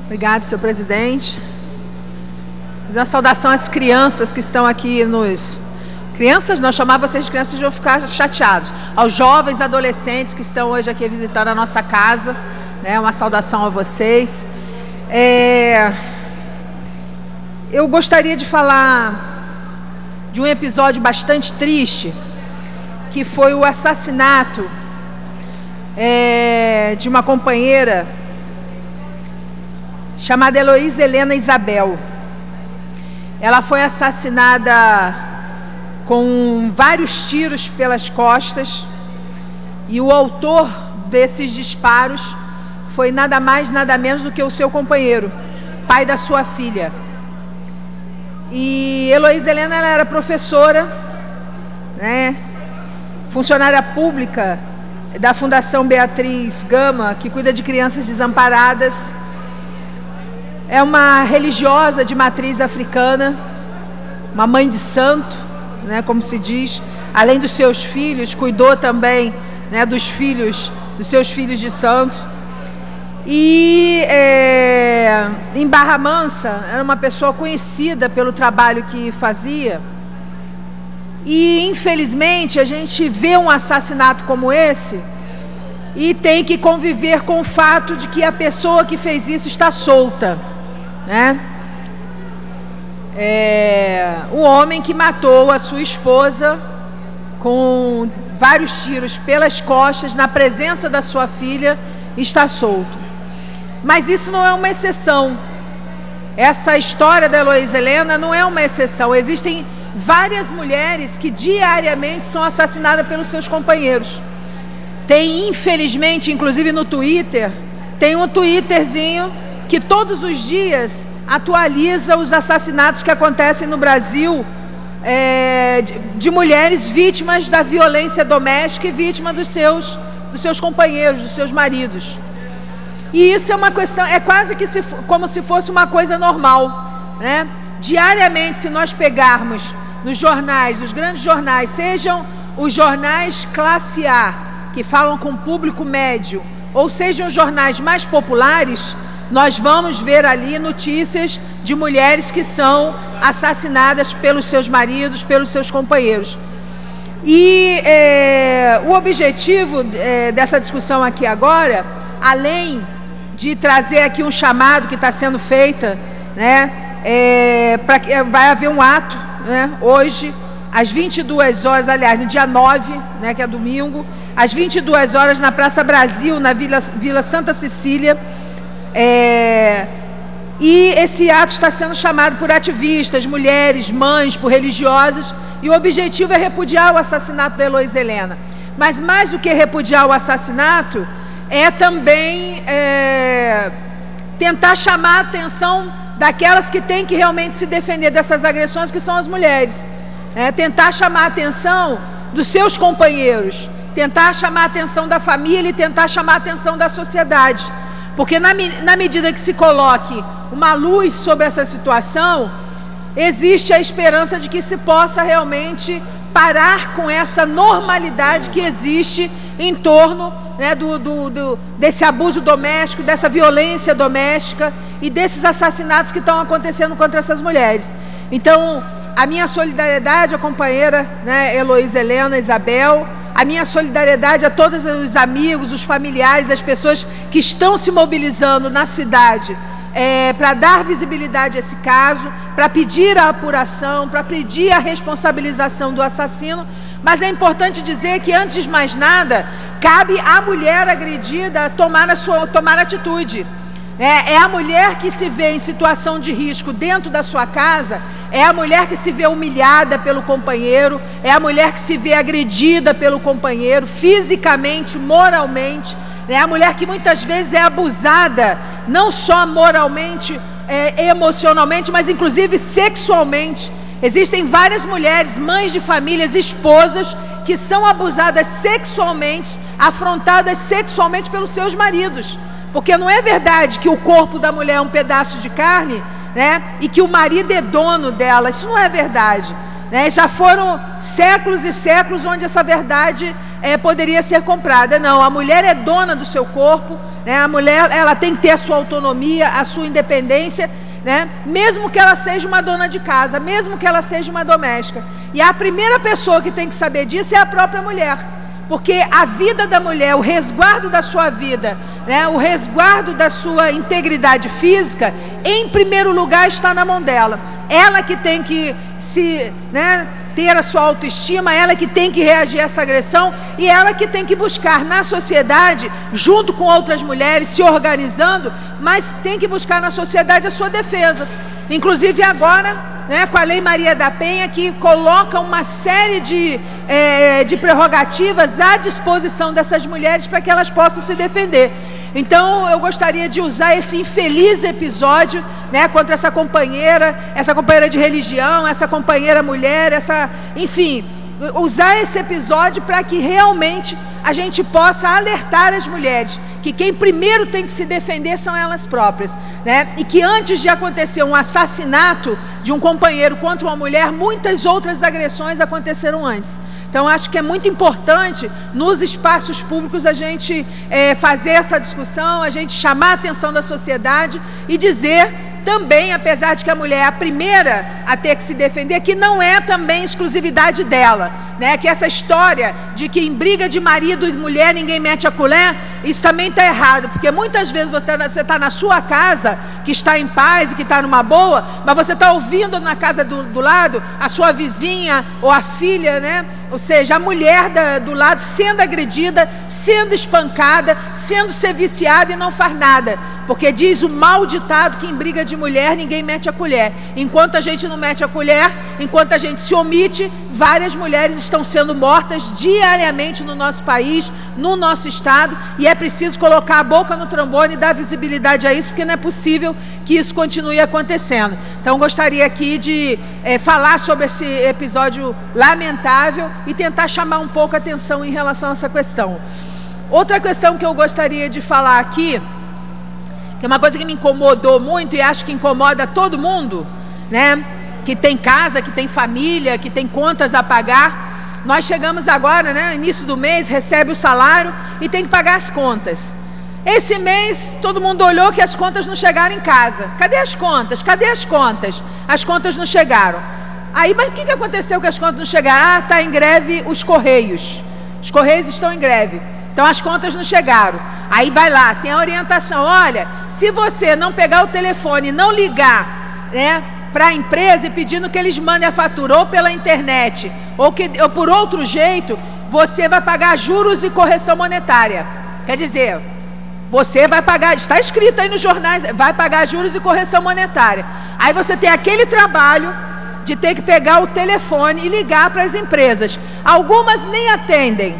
Obrigado, senhor presidente. Uma saudação às crianças que estão aqui Crianças, não, chamar vocês de crianças, vão ficar chateados. Aos jovens, adolescentes que estão hoje aqui visitando a nossa casa, né? Uma saudação a vocês. Eu gostaria de falar de um episódio bastante triste, que foi o assassinato de uma companheira chamada Heloísa Helena Isabel. Ela foi assassinada com vários tiros pelas costas, e o autor desses disparos foi nada mais, nada menos do que o seu companheiro, pai da sua filha. E Heloísa Helena, ela era professora, né, funcionária pública da Fundação Beatriz Gama, que cuida de crianças desamparadas. É uma religiosa de matriz africana, uma mãe de santo, né, como se diz. Além dos seus filhos, cuidou também, né, dos seus filhos de santo. E em Barra Mansa, era uma pessoa conhecida pelo trabalho que fazia. E infelizmente a gente vê um assassinato como esse e tem que conviver com o fato de que a pessoa que fez isso está solta, né? O homem que matou a sua esposa com vários tiros pelas costas na presença da sua filha está solto. Mas isso não é uma exceção. Essa história da Heloísa Helena não é uma exceção. Existem várias mulheres que diariamente são assassinadas pelos seus companheiros. Tem, infelizmente, inclusive no Twitter, tem um Twitterzinho que todos os dias atualiza os assassinatos que acontecem no Brasil, de mulheres vítimas da violência doméstica e vítimas dos seus companheiros, dos seus maridos. E isso é uma questão, é quase que como se fosse uma coisa normal, né? Diariamente, se nós pegarmos nos jornais, nos grandes jornais, sejam os jornais classe A, que falam com o público médio, ou sejam os jornais mais populares, nós vamos ver ali notícias de mulheres que são assassinadas pelos seus maridos, pelos seus companheiros. E o objetivo dessa discussão aqui agora, além de trazer aqui um chamado que está sendo feita, né, vai haver um ato, né, hoje, às 22 horas, aliás, no dia 9, né, que é domingo, às 22 horas, na Praça Brasil, na Vila Santa Cecília. E esse ato está sendo chamado por ativistas, mulheres, mães, por religiosas, e o objetivo é repudiar o assassinato da Heloísa Helena. Mas mais do que repudiar o assassinato, é também tentar chamar a atenção daquelas que têm que realmente se defender dessas agressões, que são as mulheres. Tentar chamar a atenção dos seus companheiros, tentar chamar a atenção da família e tentar chamar a atenção da sociedade. Porque na medida que se coloque uma luz sobre essa situação, existe a esperança de que se possa realmente parar com essa normalidade que existe em torno, né, desse abuso doméstico, dessa violência doméstica e desses assassinatos que estão acontecendo contra essas mulheres. Então, a minha solidariedade à companheira, né, Heloísa Helena Isabel, a minha solidariedade a todos os amigos, os familiares, as pessoas que estão se mobilizando na cidade para dar visibilidade a esse caso, para pedir a apuração, para pedir a responsabilização do assassino. Mas é importante dizer que, antes de mais nada, cabe à mulher agredida tomar atitude. É a mulher que se vê em situação de risco dentro da sua casa, é a mulher que se vê humilhada pelo companheiro, é a mulher que se vê agredida pelo companheiro, fisicamente, moralmente, é a mulher que muitas vezes é abusada, não só moralmente, emocionalmente, mas inclusive sexualmente. Existem várias mulheres, mães de famílias, esposas, que são abusadas sexualmente, afrontadas sexualmente pelos seus maridos. Porque não é verdade que o corpo da mulher é um pedaço de carne, né, e que o marido é dono dela. Isso não é verdade, né? Já foram séculos e séculos onde essa verdade poderia ser comprada. Não, a mulher é dona do seu corpo, né? A mulher, ela tem que ter a sua autonomia, a sua independência, né? Mesmo que ela seja uma dona de casa, mesmo que ela seja uma doméstica. E a primeira pessoa que tem que saber disso é a própria mulher. Porque a vida da mulher, o resguardo da sua vida, né, o resguardo da sua integridade física, em primeiro lugar está na mão dela. Ela que tem que ter a sua autoestima, ela que tem que reagir a essa agressão e ela que tem que buscar na sociedade, junto com outras mulheres, se organizando, mas tem que buscar na sociedade a sua defesa. Inclusive agora, né, com a Lei Maria da Penha, que coloca uma série de prerrogativas à disposição dessas mulheres para que elas possam se defender. Então eu gostaria de usar esse infeliz episódio, né, contra essa companheira de religião, essa companheira mulher, enfim, usar esse episódio para que realmente a gente possa alertar as mulheres que quem primeiro tem que se defender são elas próprias, né? E que antes de acontecer um assassinato de um companheiro contra uma mulher, muitas outras agressões aconteceram antes. Então acho que é muito importante nos espaços públicos a gente fazer essa discussão, a gente chamar a atenção da sociedade e dizer também, apesar de que a mulher é a primeira a ter que se defender, que não é também exclusividade dela, né? Que essa história de que em briga de marido e mulher ninguém mete a colher, isso também está errado, porque muitas vezes você está na sua casa, que está em paz e que está numa boa, mas você está ouvindo na casa do lado a sua vizinha ou a filha, né? Ou seja, a mulher do lado sendo agredida, sendo espancada, sendo viciada e não faz nada. Porque diz o mal ditado que em briga de mulher ninguém mete a colher. Enquanto a gente não mete a colher, enquanto a gente se omite, várias mulheres estão sendo mortas diariamente no nosso país, no nosso estado, e é preciso colocar a boca no trombone e dar visibilidade a isso, porque não é possível que isso continue acontecendo. Então gostaria aqui de falar sobre esse episódio lamentável e tentar chamar um pouco a atenção em relação a essa questão. Outra questão que eu gostaria de falar aqui, que é uma coisa que me incomodou muito e acho que incomoda todo mundo, né? Que tem casa, que tem família, que tem contas a pagar. Nós chegamos agora, né, início do mês, recebe o salário e tem que pagar as contas. Esse mês todo mundo olhou que as contas não chegaram em casa. Cadê as contas? Cadê as contas? As contas não chegaram. Aí, mas o que aconteceu que as contas não chegaram? Ah, está em greve os Correios. Os Correios estão em greve. Então as contas não chegaram. Aí vai lá, tem a orientação. Olha, se você não pegar o telefone e não ligar, né, para a empresa e pedindo que eles mandem a fatura ou pela internet ou por outro jeito, você vai pagar juros e correção monetária. Quer dizer, você vai pagar, está escrito aí nos jornais, vai pagar juros e correção monetária. Aí você tem aquele trabalho de ter que pegar o telefone e ligar para as empresas. Algumas nem atendem,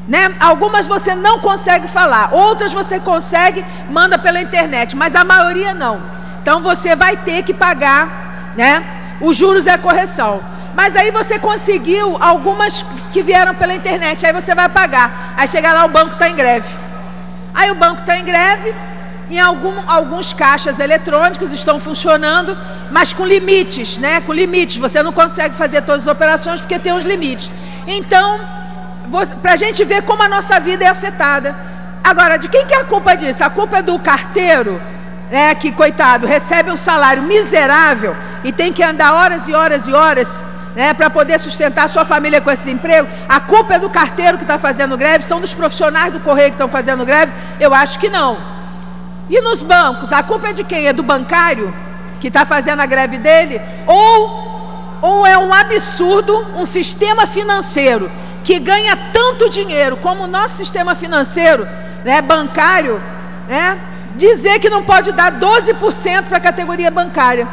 né? Algumas você não consegue falar, outras você consegue, manda pela internet, mas a maioria não. Então você vai ter que pagar, né, os juros e a correção. Mas aí você conseguiu algumas que vieram pela internet, aí você vai pagar. Aí chega lá, o banco está em greve. Aí o banco está em greve, em alguns caixas eletrônicos estão funcionando, mas com limites, né? Com limites, você não consegue fazer todas as operações porque tem uns limites. Então, para a gente ver como a nossa vida é afetada. Agora, de quem que é a culpa disso? A culpa é do carteiro, né, que, coitado, recebe um salário miserável e tem que andar horas e horas e horas, né, para poder sustentar a sua família com esse emprego. A culpa é do carteiro que está fazendo greve? São dos profissionais do Correio que estão fazendo greve? Eu acho que não. E nos bancos, a culpa é de quem? É do bancário que está fazendo a greve dele? Ou é um absurdo um sistema financeiro que ganha tanto dinheiro como o nosso sistema financeiro, né, bancário, né, dizer que não pode dar 12% para a categoria bancária?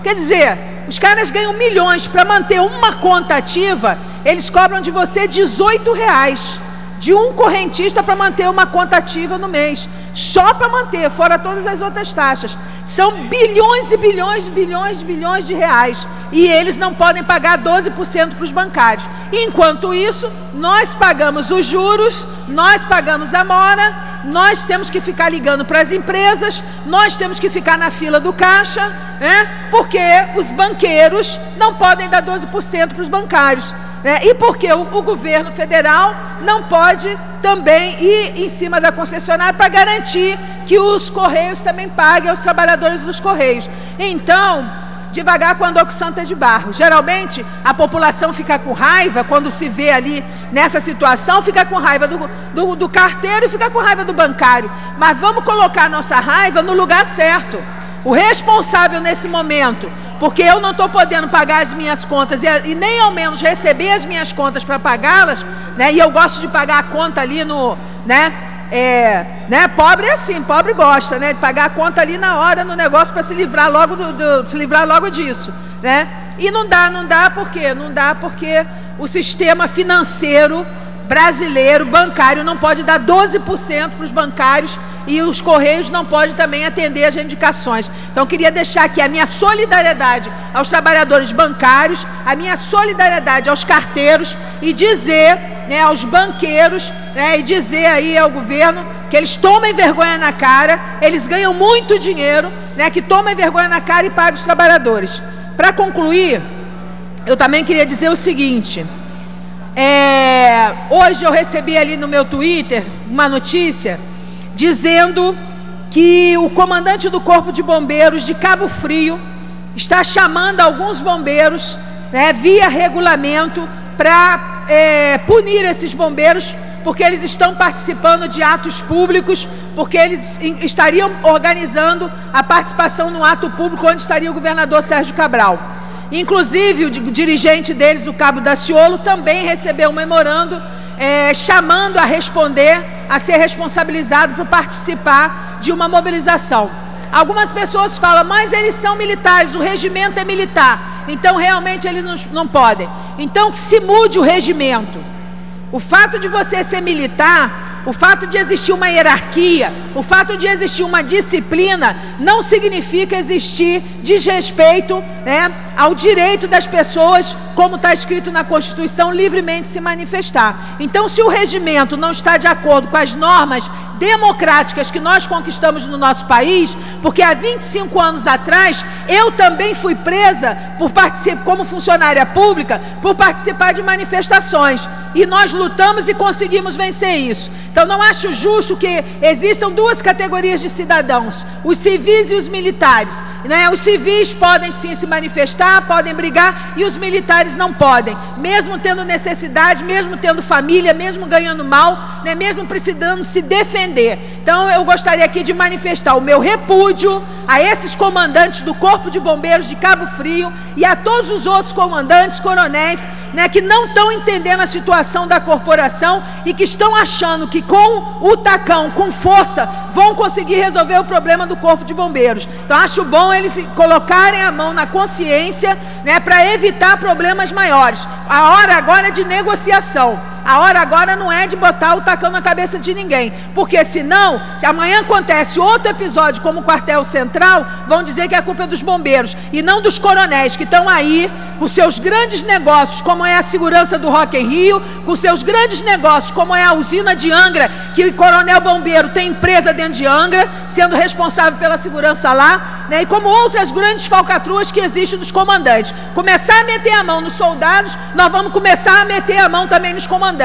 Quer dizer, os caras ganham milhões para manter uma conta ativa, eles cobram de você R$18 de um correntista para manter uma conta ativa no mês, só para manter, fora todas as outras taxas. São bilhões e bilhões e bilhões e bilhões de reais, e eles não podem pagar 12% para os bancários. Enquanto isso, nós pagamos os juros, nós pagamos a mora, nós temos que ficar ligando para as empresas, nós temos que ficar na fila do caixa, né? Porque os banqueiros não podem dar 12% para os bancários, né? E porque o governo federal não pode também ir em cima da concessionária para garantir que os Correios também paguem aos trabalhadores dos Correios. Então, devagar com andou que Santa de barro. Geralmente, a população fica com raiva, quando se vê ali nessa situação, fica com raiva do carteiro e fica com raiva do bancário. Mas vamos colocar a nossa raiva no lugar certo. O responsável nesse momento, porque eu não estou podendo pagar as minhas contas e nem ao menos receber as minhas contas para pagá-las, né? E eu gosto de pagar a conta ali no, né? Pobre é assim, pobre gosta, né, de pagar a conta ali na hora no negócio para se livrar logo disso, né? E não dá por quê? Não dá porque o sistema financeiro brasileiro, bancário, não pode dar 12% para os bancários e os Correios não podem também atender as indicações. Então, queria deixar aqui a minha solidariedade aos trabalhadores bancários, a minha solidariedade aos carteiros e dizer, né, aos banqueiros, né, e dizer aí ao governo que eles tomem vergonha na cara, eles ganham muito dinheiro, né, que tomem vergonha na cara e paguem os trabalhadores. Para concluir, eu também queria dizer o seguinte: hoje eu recebi ali no meu Twitter uma notícia dizendo que o comandante do Corpo de Bombeiros de Cabo Frio está chamando alguns bombeiros, né, via regulamento para punir esses bombeiros porque eles estão participando de atos públicos, porque eles estariam organizando a participação no ato público onde estaria o governador Sérgio Cabral. Inclusive, o dirigente deles, o Cabo Daciolo, também recebeu um memorando chamando a responder, a ser responsabilizado por participar de uma mobilização. Algumas pessoas falam, mas eles são militares, o regimento é militar, então realmente eles não podem. Então que se mude o regimento. O fato de você ser militar, o fato de existir uma hierarquia, o fato de existir uma disciplina, não significa existir desrespeito, né, ao direito das pessoas, como está escrito na Constituição, livremente se manifestar. Então, se o regimento não está de acordo com as normas democráticas que nós conquistamos no nosso país, porque há 25 anos atrás, eu também fui presa por participar, como funcionária pública, por participar de manifestações. E nós lutamos e conseguimos vencer isso. Então, não acho justo que existam duas categorias de cidadãos, os civis e os militares, né? Os civis podem sim se manifestar, podem brigar, e os militares não podem, mesmo tendo necessidade, mesmo tendo família, mesmo ganhando mal, né? Mesmo precisando se defender. Então, eu gostaria aqui de manifestar o meu repúdio a esses comandantes do Corpo de Bombeiros de Cabo Frio e a todos os outros comandantes, coronéis, né, que não estão entendendo a situação da corporação e que estão achando que com o tacão, com força, vão conseguir resolver o problema do Corpo de Bombeiros. Então, acho bom eles colocarem a mão na consciência, né, para evitar problemas maiores. A hora agora é de negociação. A hora agora não é de botar o tacão na cabeça de ninguém, porque senão, se amanhã acontece outro episódio como o quartel central, vão dizer que a culpa é dos bombeiros e não dos coronéis que estão aí com seus grandes negócios, como é a segurança do Rock in Rio, com seus grandes negócios, como é a usina de Angra, que o coronel bombeiro tem empresa dentro de Angra, sendo responsável pela segurança lá, né, e como outras grandes falcatruas que existem nos comandantes. Começar a meter a mão nos soldados, nós vamos começar a meter a mão também nos comandantes.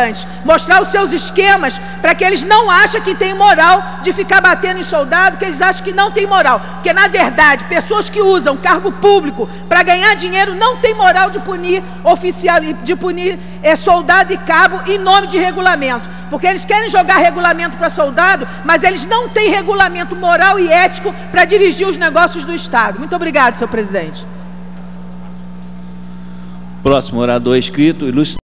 Mostrar os seus esquemas para que eles não achem que tem moral de ficar batendo em soldado, que eles acham que não tem moral. Porque, na verdade, pessoas que usam cargo público para ganhar dinheiro não tem moral de punir oficial, de punir soldado e cabo em nome de regulamento. Porque eles querem jogar regulamento para soldado, mas eles não têm regulamento moral e ético para dirigir os negócios do Estado. Muito obrigado, senhor presidente. Próximo orador inscrito, ilustre